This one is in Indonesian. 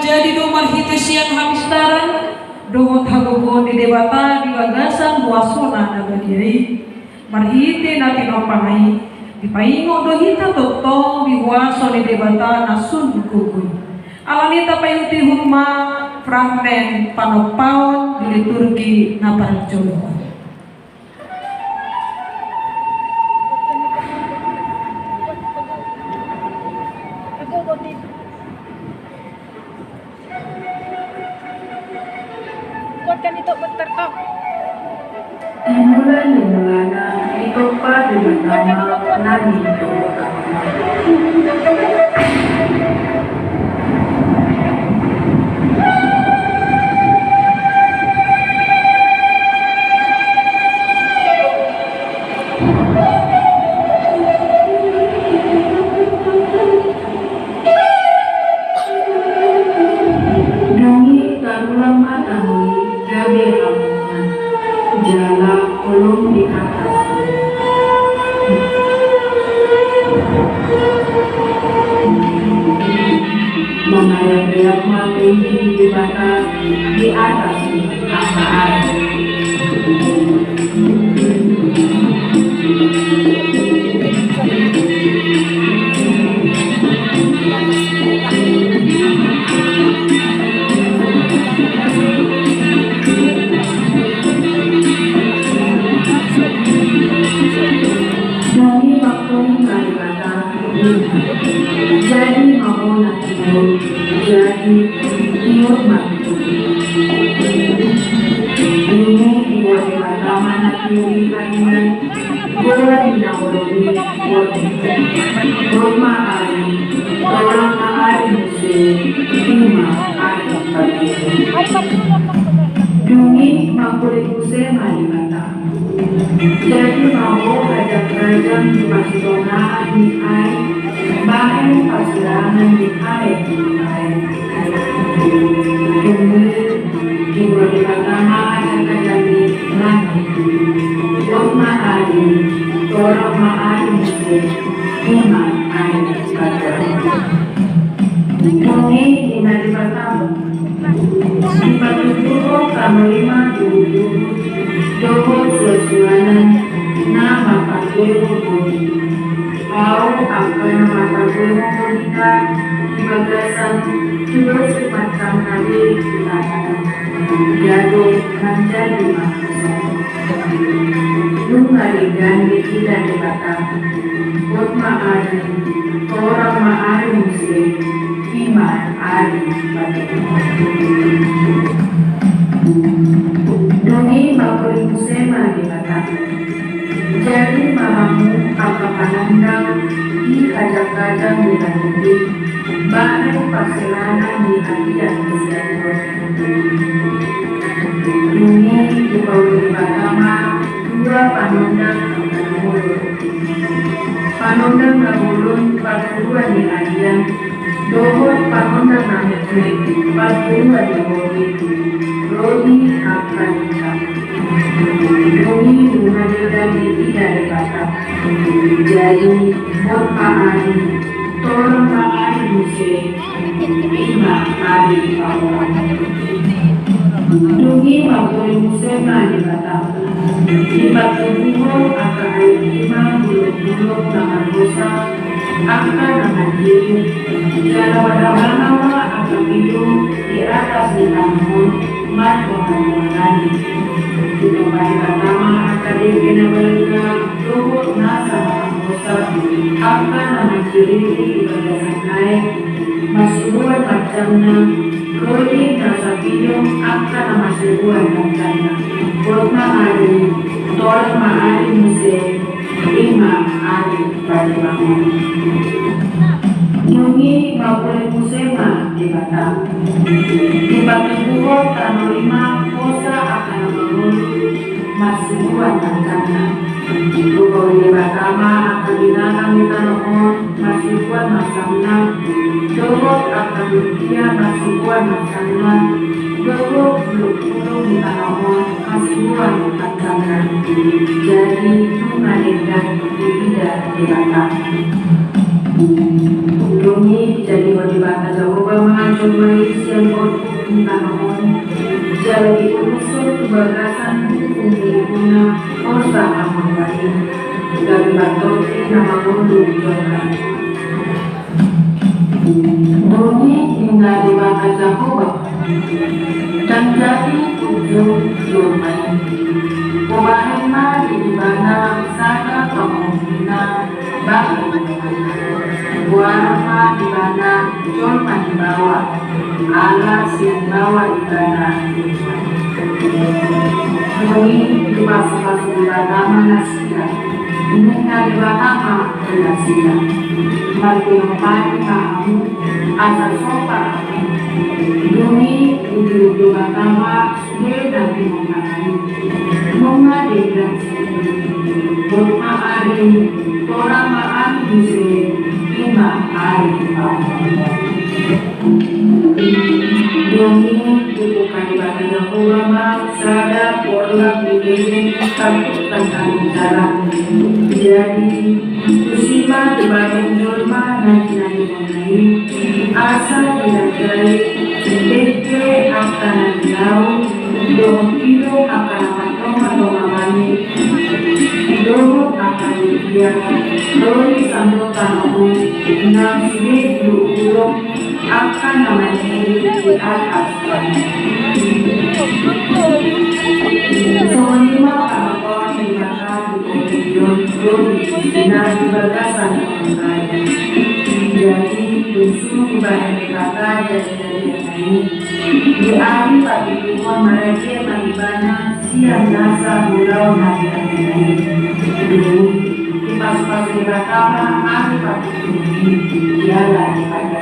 jadi domar hita siang habis taran dohot hagogon di debata di bagasan wasona nabadiai marhite nati nopangai di paingo do hita totong di waso di debata nasun bukuku alanita payuti huma fragmen panopaon di liturgi naparjolo. Dimulai dimulana itopa dimatama nani itopa. Dangi karulang matani gabe hamungan jala kolom di atas. Mengayap-ayap tinggi di batas di atas apa air. Dari waktu kalibata jadi mau nanti jadi tiur mati. Ini tiwa dewata mana tiuri kalian bola dinawologi Roma ari orang ari musim lima ari pagi. Dungi makulit musim kalibata. Jadi mau ajak kerajaan di Barcelona di air, bahkan persilangan di air. Kemudian di bulan pertama ajak kerajaan di langit. Roma hari, Roma hari musim, lima air pada. Ini di hari pertama. Di pagi-pagi kami lima Doho suasuanan nama pakewo au akan pakewo kita di bagasan terus macam nabi kita jado menjadi manusia nungari ganti tidak dibata buat maari orang maari muslim iman ari pada Doni makuri musema dikatakan. Jadi mamamu apa panandang di kajang-kajang di hati, bahkan persilangan di hati dan kesian. Ini di bawah pertama dua panandang mulun. Panandang mulun perguruan di hadian, dohot panandang namanya perguruan di bawah. Rodi akan Rodi menghadirkan diri dari kata jadi Mota Ari Torma Ari Musim Ima Ari Pawan Dungi Maburi Musim Ari kata Ibat Tubuh akan Ima Buluk-buluk nama dosa akan nama diri Jala wadah-wadah akan hidup di atas di namun mat mengalami untuk hari pertama akan dikenakan tubuh nasa dosa akan nama ciri ibadah naik masih buat macamnya rodi nasa video akan masih buat macamnya buat mahari tol mahari musim lima hari pada bangun Yungi maupun musema di Batam. Di Batu Buho Tano Lima Kosa akan bangun masih buat rencana. Buho di Batama akan dinanam di Tanohon masih buat masangna. Dohot akan Lukia masih buat masangna. Dohot belum di Tanohon masih buat rencana. Jadi mengalihkan tidak di Batam. Dungi jadi wajibata Jehovah Maha Jomai siang kotu intanamon Jalai unsur kebagasan Umi guna Osa amon lain Dari batote nama mundu jomai Bumi hingga di bata Jakoba dan jadi ujung jomai Kumahema di ibana sana pemungkina bagi Buarma di mana jomai di bawah alas yang bawa ibana Bumi di masuk-masuk di batama nasia Ini di batama nasia Bagi pagi kamu asal sopa Bumi di batama sudah dan dimengerti Bunga dengan Bunga hari Torang maaf bisa Lima hari Bumi dibuka di bata Jakoba Sada pola bidin Takut tentang bicara Jadi Musibah di bata Jolma Nanti mengenai Asal dilajari Deke akan jauh Doh kilo akan matoma-tomamani Doh akan dia Dori sambil tanamu Enam sini dulu akan namanya di atas Semua kawan di mata di kopion dan di bagasan jadi disuruh kembali kata jadi ini di hari pagi tuan mereka manibana siang nasa pulau nari ini di pas-pas di batama hari pagi ini ialah pada